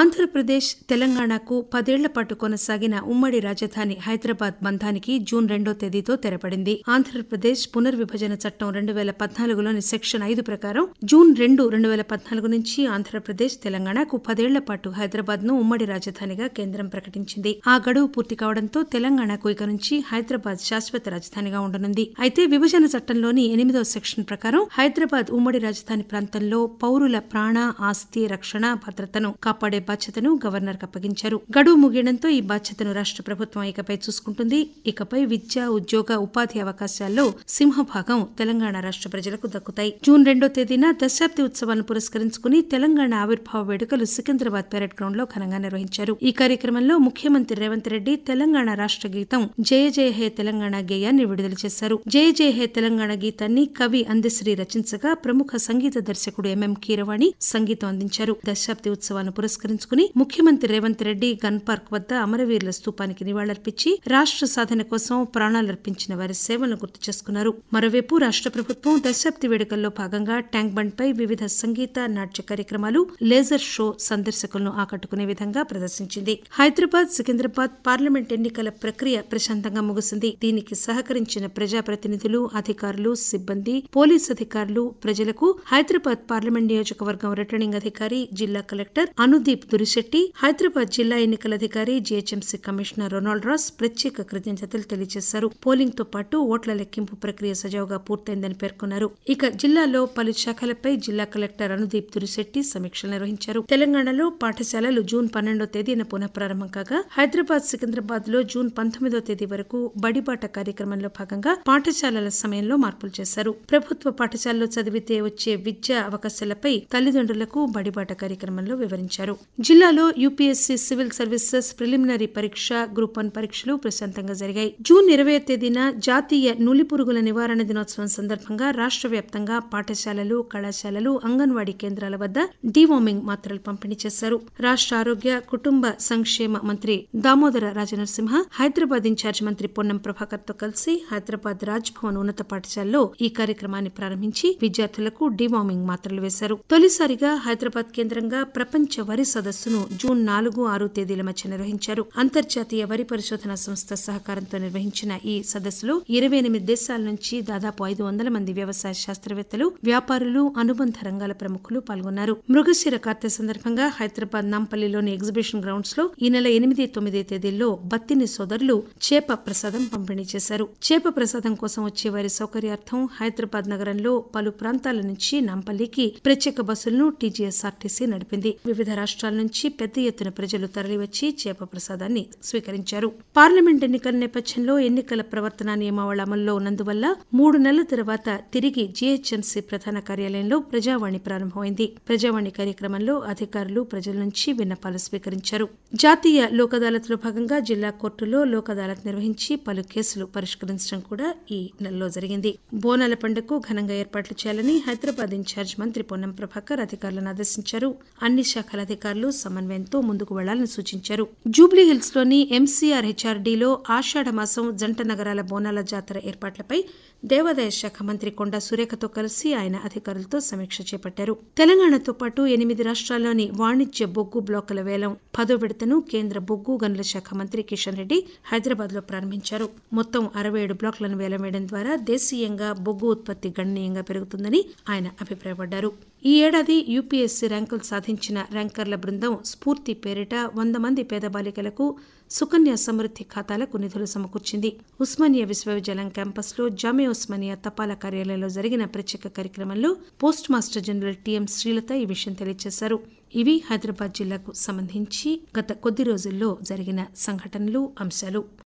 ఆంధ్రప్రదేశ్ తెలంగాణకు 10 ఏళ్ల పాటు కొనసాగిన ఉమ్మడి రాజధాని హైదరాబాద్ బంధానికి జూన్ 2వ తేదీతో తెరపడింది. ఆంధ్రప్రదేశ్ పునర్విభజన చట్టం 2014లోని సెక్షన్ 5 ప్రకారం జూన్ 2, 2014 నుంచి ఆంధ్రప్రదేశ్ తెలంగాణకు 10 ఏళ్ల పాటు హైదరాబాద్ ను ఉమ్మడి రాజధానిగా కేంద్రం ప్రకటించింది. ఆ గడువు పూర్తి కావడంతో తెలంగాణకు ఇక నుంచి హైదరాబాద్ శాశ్వత రాజధానిగా ఉండనుంది. అయితే విభజన చట్టంలోని 8వ సెక్షన్ ప్రకారం హైదరాబాద్ ఉమ్మడి రాజధాని ప్రాంతంలో పౌరుల ప్రాణ, ఆస్తి రక్షణ, భద్రతను కాపాడే బాధ్యతను గవర్నర్ కు అప్పగించారు. గడువు ముగియడంతో ఈ బాధ్యతను రాష్ట్ర ప్రభుత్వం ఇకపై చూసుకుంటుంది. ఇకపై విద్య, ఉద్యోగ, ఉపాధి అవకాశాల్లో సింహభాగం తెలంగాణ రాష్ట్ర ప్రజలకు దక్కుతాయి. జూన్ 2వ తేదీన దశాబ్ది ఉత్సవాలను పురస్కరించుకుని తెలంగాణ ఆవిర్భావ వేడుకలు సికింద్రాబాద్ పెరేడ్ గ్రౌండ్ లో ఘనంగా నిర్వహించారు. ఈ కార్యక్రమంలో ముఖ్యమంత్రి రేవంత్ రెడ్డి తెలంగాణ రాష్ట్ర గీతం జయ జయ హే తెలంగాణ గేయాన్ని విడుదల చేశారు. జయ జయ హే తెలంగాణ గీతాన్ని కవి అందశ్రీ రచించగా ప్రముఖ సంగీత దర్శకుడు ఎంఎం కీరవాణి సంగీతం అందించారు. దశాబ్ది ఉత్సవాలను పురస్కరించుకుని ముఖ్యమంత్రి రేవంత్ రెడ్డి గన్ పార్క్ వద్ద అమరవీరుల స్తూపానికి నివాళులర్పించి రాష్ట్ర సాధన కోసం ప్రాణాలర్పించిన వారి సేవలను గుర్తు చేసుకున్నారు. మరోవైపు రాష్ట్ర ప్రభుత్వం దశాబ్ది వేడుకల్లో భాగంగా ట్యాంక్ బండ్ పై వివిధ సంగీత, నాట్య కార్యక్రమాలు, లేజర్ షో సందర్శకులను ఆకట్టుకునే విధంగా ప్రదర్శించింది. హైదరాబాద్, సికింద్రాబాద్ పార్లమెంట్ ఎన్నికల ప్రక్రియ ప్రశాంతంగా ముగిసింది. దీనికి సహకరించిన ప్రజాప్రతినిధులు, అధికారులు, సిబ్బంది, పోలీసు అధికారులు, ప్రజలకు హైదరాబాద్ పార్లమెంట్ నియోజకవర్గం రిటర్నింగ్ అధికారి, జిల్లా కలెక్టర్ అనుదీప్ దురిశెట్టి, హైదరాబాద్ జిల్లా ఎన్నికల అధికారి, జీహెచ్ఎంసీ కమిషనర్ రొనాల్డ్ రాస్ ప్రత్యేక కృతజ్ఞతలు తెలియజేశారు. పోలింగ్ తో పాటు ఓట్ల లెక్కింపు ప్రక్రియ సజావుగా పూర్తయిందని పేర్కొన్నారు. ఇక జిల్లాలో పలు శాఖలపై జిల్లా కలెక్టర్ అనుదీప్ దురిశెట్టి సమీక్షలు నిర్వహించారు. తెలంగాణలో పాఠశాలలు జూన్ 12వ తేదీన పునః ప్రారంభం కాగా హైదరాబాద్, సికింద్రాబాద్ లో జూన్ 19వ తేదీ వరకు బడిబాట కార్యక్రమంలో భాగంగా పాఠశాలల సమయంలో మార్పులు చేశారు. ప్రభుత్వ పాఠశాలలో చదివితే వచ్చే విద్యా అవకాశాలపై తల్లిదండ్రులకు బడిబాట కార్యక్రమంలో వివరించారు. జిల్లాలో యూపీఎస్సీ సివిల్ సర్వీసెస్ ప్రిలిమినరీ పరీక్ష, గ్రూప్ 1 పరీక్షలు ప్రశాంతంగా జరిగాయి. జూన్ 20వ తేదీన జాతీయ నులిపురుగుల నివారణ దినోత్సవం సందర్భంగా రాష్ట్ర వ్యాప్తంగా పాఠశాలలు, కళాశాలలు, అంగన్వాడీ కేంద్రాల వద్ద డీవార్మింగ్ మాత్రలు పంపిణీ చేశారు. రాష్ట్ర ఆరోగ్య, కుటుంబ సంక్షేమ మంత్రి దామోదర రాజనరసింహ, హైదరాబాద్ ఇన్ఛార్జ్ మంత్రి పొన్నం ప్రభాకర్ తో కలిసి హైదరాబాద్ రాజ్ భవన్ ఉన్నత పాఠశాలలో ఈ కార్యక్రమాన్ని ప్రారంభించి విద్యార్థులకు డీవార్మింగ్ మాత్రలు వేశారు. తొలిసారిగా హైదరాబాద్ కేంద్రంగా ప్రపంచ వరి సదస్సును జూన్ 4, 6 తేదీల మధ్య నిర్వహించారు. అంతర్జాతీయ వరి పరిశోధన సంస్థ సహకారంతో నిర్వహించిన ఈ సదస్సులో 28 దేశాల నుంచి దాదాపు 500 మంది వ్యవసాయ శాస్త్రవేత్తలు, వ్యాపారులు, అనుబంధ రంగాల ప్రముఖులు పాల్గొన్నారు. మృగశిర కార్తె సందర్భంగా హైదరాబాద్ నాంపల్లిలోని ఎగ్జిబిషన్ గ్రౌండ్స్ లో ఈ నెల 8, 9 తేదీల్లో బత్తిని సోదరులు చేప ప్రసాదం పంపిణీ చేశారు. చేప ప్రసాదం కోసం వచ్చే వారి సౌకర్యార్థం హైదరాబాద్ నగరంలో పలు ప్రాంతాల నుంచి నాంపల్లికి ప్రత్యేక బస్సులను టీజీఎస్ఆర్టీసీ నడిపింది. వివిధ రాష్ట్రాల నుంచి పెద్ద ఎత్తున ప్రజలు తరలివచ్చి చేప ప్రసాదాన్ని స్వీకరించారు. పార్లమెంట్ ఎన్నికల నేపథ్యంలో ఎన్నికల ప్రవర్తన నియమావళి అమల్లో ఉన్నందువల్ల 3 నెలల తర్వాత తిరిగి జీహెచ్ఎంసీ ప్రధాన కార్యాలయంలో ప్రజావాణి ప్రారంభమైంది. ప్రజావాణి కార్యక్రమంలో అధికారులు ప్రజల నుంచి విన్నపాలు స్వీకరించారు. జాతీయ లోక్ అదాలత్ లో భాగంగా జిల్లా కోర్టులో లోక్ అదాలత్ నిర్వహించి పలు కేసులు పరిష్కరించడం కూడా ఈ నెలలో జరిగింది. బోనాల పండుగకు ఘనంగా ఏర్పాట్లు చేయాలని హైదరాబాద్ ఇన్ఛార్జ్ మంత్రి పొన్నం ప్రభాకర్ అధికారులను ఆదేశించారు. అన్ని శాఖల అధికారులు సమన్వయంతో ముందుకు వెళ్లాలని సూచించారు. జూబ్లీహిల్స్ లోని ఎంసీఆర్ హెచ్ఆర్డీలో ఆషాఢ మాసం జంట నగరాల బోనాల జాతర ఏర్పాట్లపై దేవాదాయ శాఖ మంత్రి కొండా సురేఖతో కలిసి ఆయన అధికారులతో సమీక్ష చేపట్టారు. తెలంగాణతో పాటు 8 రాష్ట్రాల్లోని వాణిజ్య బొగ్గు బ్లాకుల వేలం 10వ విడతను కేంద్ర బొగ్గు గనుల శాఖ మంత్రి కిషన్ రెడ్డి హైదరాబాద్ లో ప్రారంభించారు. మొత్తం 67 బ్లాకులను వేలం వేయడం ద్వారా దేశీయంగా బొగ్గు ఉత్పత్తి గణనీయంగా పెరుగుతుందని ఆయన అభిప్రాయపడ్డారు. ఈ ఏడాది యూపీఎస్సీ ర్యాంకులు సాధించిన ర్యాంకర్ల బృందం స్ఫూర్తి పేరిట 100 మంది పేద బాలికలకు సుకన్య సమృద్ధి ఖాతాలకు నిధులు సమకూర్చింది. ఉస్మానియా విశ్వవిద్యాలయం క్యాంపస్ లో జామియా ఉస్మానియా తపాలా కార్యాలయంలో జరిగిన ప్రత్యేక కార్యక్రమంలో post master general TM Srilatha ఈ విషయం తెలియజేశారు. ఇవి హైదరాబాద్ జిల్లాకు సంబంధించి గత కొద్ది రోజుల్లో జరిగిన సంఘటనలు, అంశాలు.